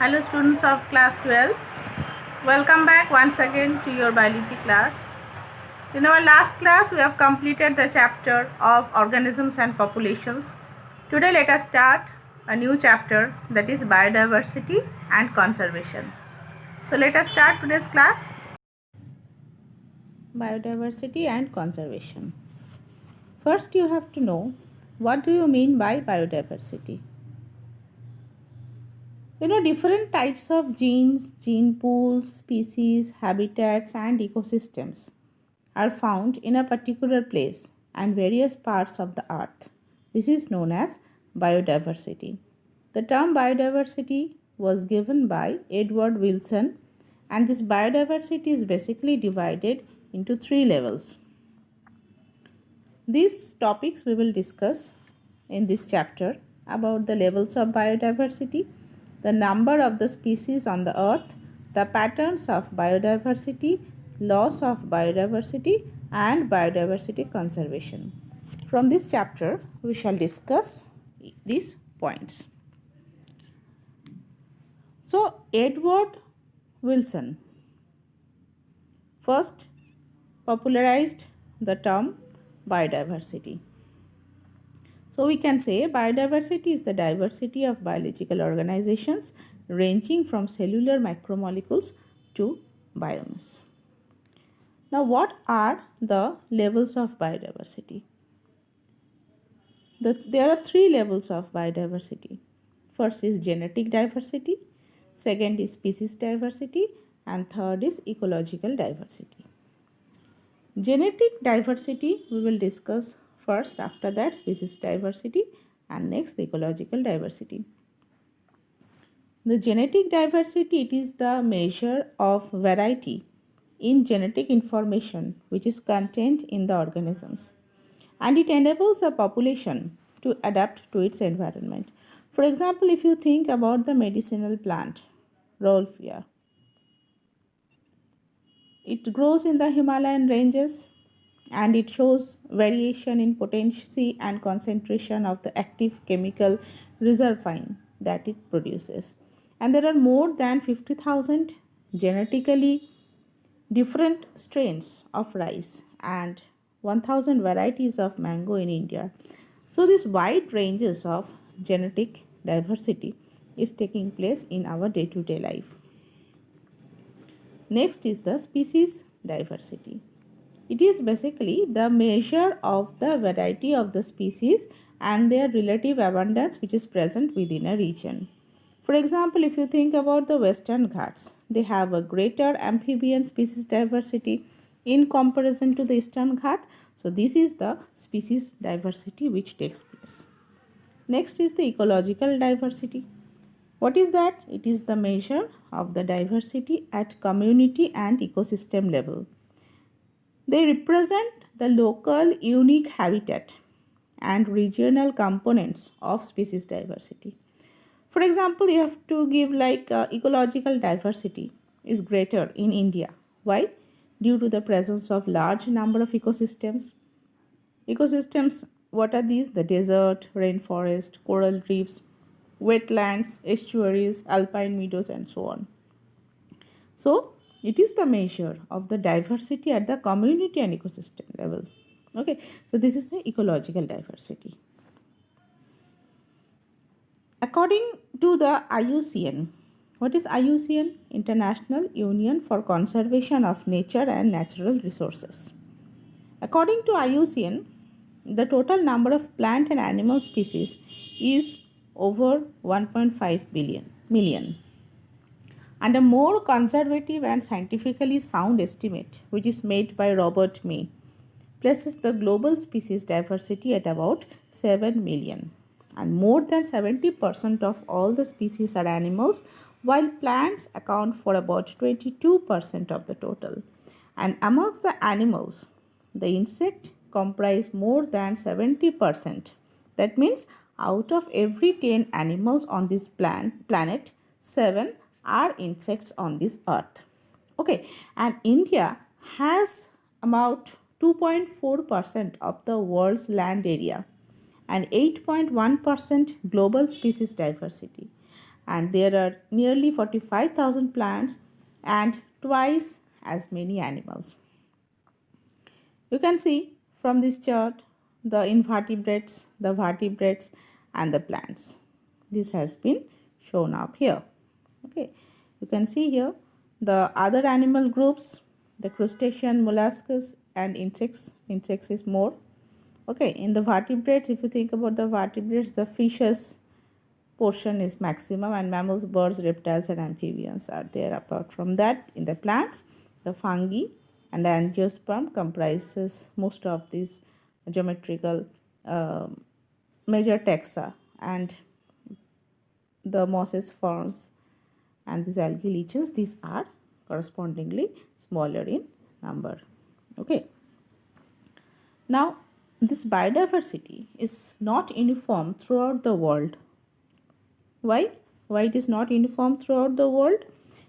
Hello students of class 12. Welcome back once again to your biology class. So in our last class we have completed the chapter of organisms and populations. Today let us start a new chapter, that is biodiversity and conservation. So let us start today's class. Biodiversity and conservation. First you have to know, what do you mean by biodiversity? Different types of genes, gene pools, species, habitats, and ecosystems are found in a particular place and various parts of the earth. This is known as biodiversity. The term biodiversity was given by Edward Wilson, and this biodiversity is basically divided into three levels. These topics we will discuss in this chapter about the levels of biodiversity, the number of the species on the earth, the patterns of biodiversity, loss of biodiversity, and biodiversity conservation. From this chapter, we shall discuss these points. So, Edward Wilson first popularized the term biodiversity. So we can say biodiversity is the diversity of biological organizations ranging from cellular macromolecules to biomass. Now what are the levels of biodiversity? There are three levels of biodiversity. First is genetic diversity, second is species diversity, and third is ecological diversity. Genetic diversity we will discuss first, after that species diversity, and next the ecological diversity. The genetic diversity, it is the measure of variety in genetic information which is contained in the organisms, and it enables a population to adapt to its environment. For example, if you think about the medicinal plant Rolfia, it grows in the Himalayan ranges and it shows variation in potency and concentration of the active chemical reserpine that it produces. And there are more than 50,000 genetically different strains of rice and 1,000 varieties of mango in India. So, this wide ranges of genetic diversity is taking place in our day to day life. Next is the species diversity. It is basically the measure of the variety of the species and their relative abundance which is present within a region. For example, if you think about the Western Ghats, they have a greater amphibian species diversity in comparison to the Eastern Ghat. So, this is the species diversity which takes place. Next is the ecological diversity. What is that? It is the measure of the diversity at community and ecosystem level. They represent the local unique habitat and regional components of species diversity. For example, you have to give ecological diversity is greater in India. Why? Due to the presence of large number of ecosystems. Ecosystems, what are these? The desert, rainforest, coral reefs, wetlands, estuaries, alpine meadows, and so on. So, it is the measure of the diversity at the community and ecosystem level. Okay, so this is the ecological diversity. According to the IUCN, what is IUCN? International Union for Conservation of Nature and Natural Resources. According to IUCN, the total number of plant and animal species is over 1.5 million. And a more conservative and scientifically sound estimate, which is made by Robert May, places the global species diversity at about 7 million. And more than 70% of all the species are animals, while plants account for about 22% of the total. And amongst the animals, the insect comprise more than 70%. That means out of every 10 animals on this planet, 7 are insects on this earth. Okay, and India has about 2.4% of the world's land area and 8.1% global species diversity. and there are nearly 45,000 plants and twice as many animals. You can see from this chart the invertebrates, the vertebrates, and the plants. This has been shown up here. Okay, you can see here the other animal groups, the crustacean, mollusks, and insects. Insects is more. Okay, in the vertebrates, if you think about the vertebrates, the fishes portion is maximum, and mammals, birds, reptiles, and amphibians are there. Apart from that, in the plants, the fungi and the angiosperm comprises most of these geometrical major taxa, and the mosses, ferns, and these algae leeches, these are correspondingly smaller in number. Okay, now this biodiversity is not uniform throughout the world. Why it is not uniform throughout the world?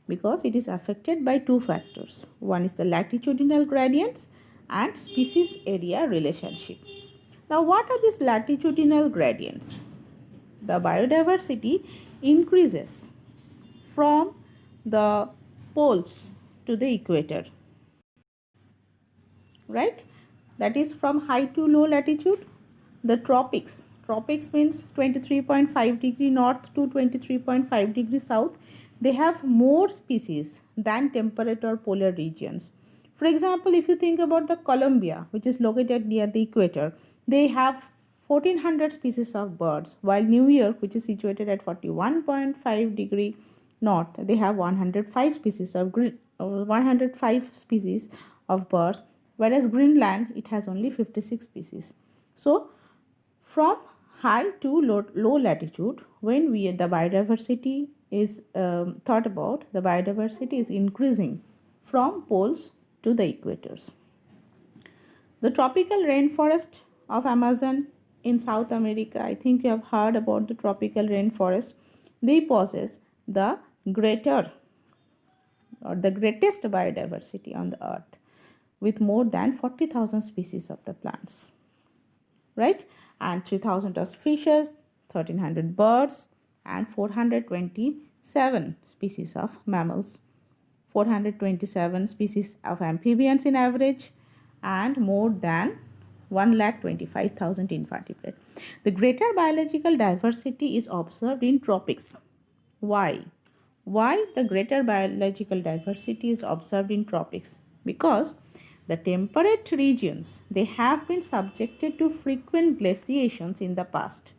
Because it is affected by two factors. One is the latitudinal gradients and species area relationship. Now, what are these latitudinal gradients? The biodiversity increases from the poles to the equator, right? That is from high to low latitude. The tropics means 23.5 degree north to 23.5 degree south, they have more species than temperate or polar regions. For example, if you think about the Colombia, which is located near the equator, they have 1400 species of birds, while New York, which is situated at 41.5 degree north, they have 105 species of 105 species of birds, whereas Greenland, it has only 56 species. So from high to low latitude, when the biodiversity is thought about, the biodiversity is increasing from poles to the equators. The tropical rainforest of Amazon in South America, I think you have heard about the tropical rainforest. They possess the greatest biodiversity on the earth, with more than 40,000 species of the plants, right? And 3,000 of fishes, 1,300 birds, and 427 species of mammals, 427 species of amphibians in average, and more than 125,000 invertebrates. The greater biological diversity is observed in tropics. Why? Why the greater biological diversity is observed in tropics? Because the temperate regions, they have been subjected to frequent glaciations in the past,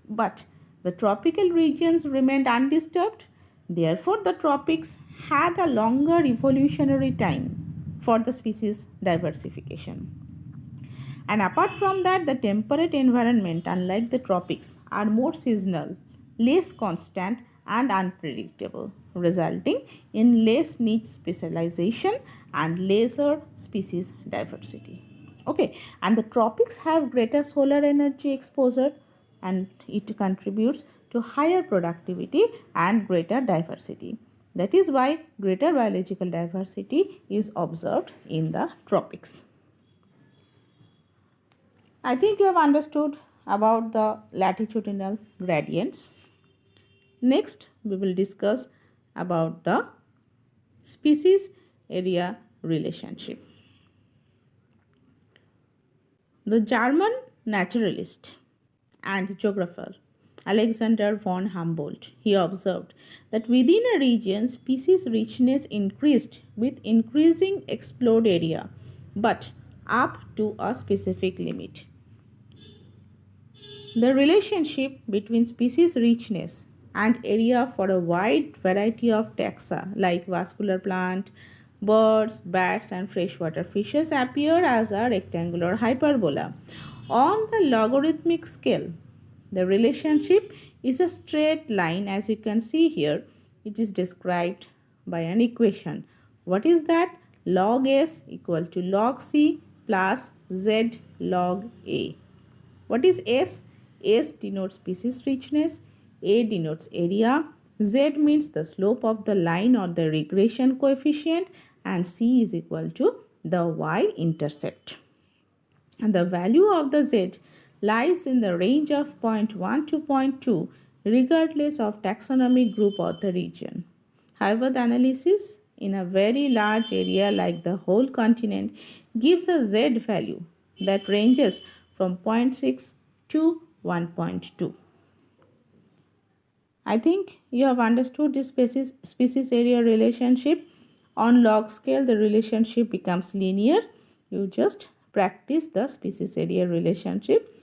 but the tropical regions remained undisturbed. Therefore, the tropics had a longer evolutionary time for the species diversification. And apart from that, the temperate environment, unlike the tropics, are more seasonal, less constant, and unpredictable, resulting in less niche specialization and lesser species diversity. Okay, and the tropics have greater solar energy exposure, and it contributes to higher productivity and greater diversity. That is why greater biological diversity is observed in the tropics. I think you have understood about the latitudinal gradients. Next, we will discuss about the species area relationship. The German naturalist and geographer Alexander von Humboldt, he observed that within a region, species richness increased with increasing explored area, but up to a specific limit. The relationship between species richness and area for a wide variety of taxa like vascular plant, birds, bats, and freshwater fishes appear as a rectangular hyperbola. On the logarithmic scale, the relationship is a straight line. As you can see here, it is described by an equation. What is that? Log S equal to log C plus Z log A. What is S? S denotes species richness, A denotes area, Z means the slope of the line or the regression coefficient, and C is equal to the y-intercept. And the value of the Z lies in the range of 0.1 to 0.2 regardless of taxonomic group or the region. However, the analysis in a very large area like the whole continent gives a Z value that ranges from 0.6 to 1.2. I think you have understood this species area relationship. On log scale, the relationship becomes linear. You just practice the species area relationship.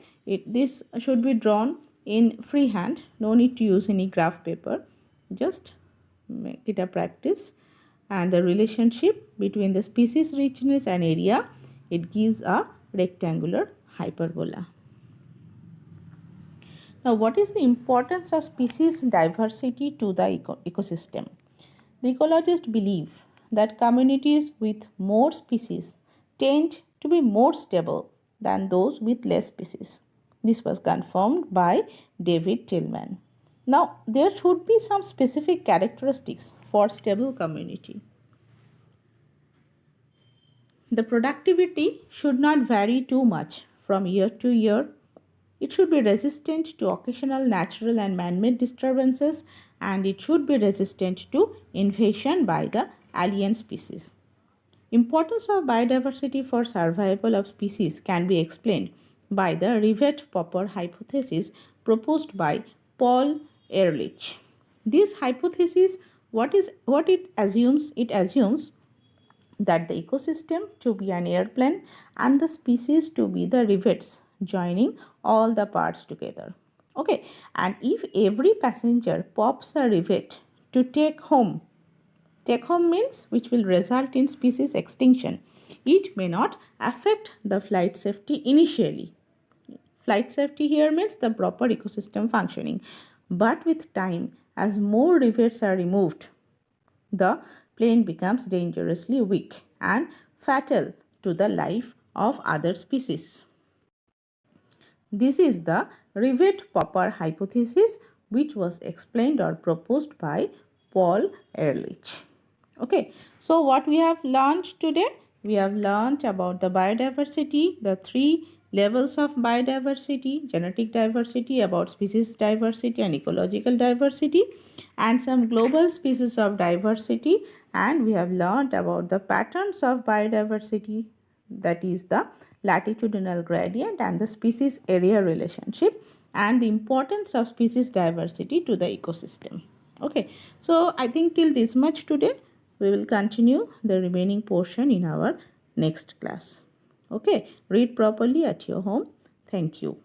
This should be drawn in freehand. No need to use any graph paper. Just make it a practice. And the relationship between the species richness and area, it gives a rectangular hyperbola. Now, what is the importance of species diversity to the ecosystem? The ecologists believe that communities with more species tend to be more stable than those with less species. This was confirmed by David Tillman. Now, there should be some specific characteristics for stable community. The productivity should not vary too much from year to year. It should be resistant to occasional natural and man-made disturbances, and it should be resistant to invasion by the alien species. Importance of biodiversity for survival of species can be explained by the Rivet-Popper hypothesis proposed by Paul Ehrlich. This hypothesis, what it assumes? It assumes that the ecosystem to be an airplane and the species to be the rivets joining all the parts together. Okay, and if every passenger pops a rivet to take home means which will result in species extinction. It may not affect the flight safety initially. Flight safety here means the proper ecosystem functioning. But with time, as more rivets are removed, the plane becomes dangerously weak and fatal to the life of other species. This is the Rivet-Popper hypothesis, which was explained or proposed by Paul Ehrlich. Okay, so what we have learned today? We have learned about the biodiversity, the three levels of biodiversity, genetic diversity, about species diversity and ecological diversity, and some global species of diversity. And we have learned about the patterns of biodiversity, that is the latitudinal gradient and the species area relationship, and the importance of species diversity to the ecosystem. Okay, so I think till this much today. We will continue the remaining portion in our next class. Okay, read properly at your home. Thank you.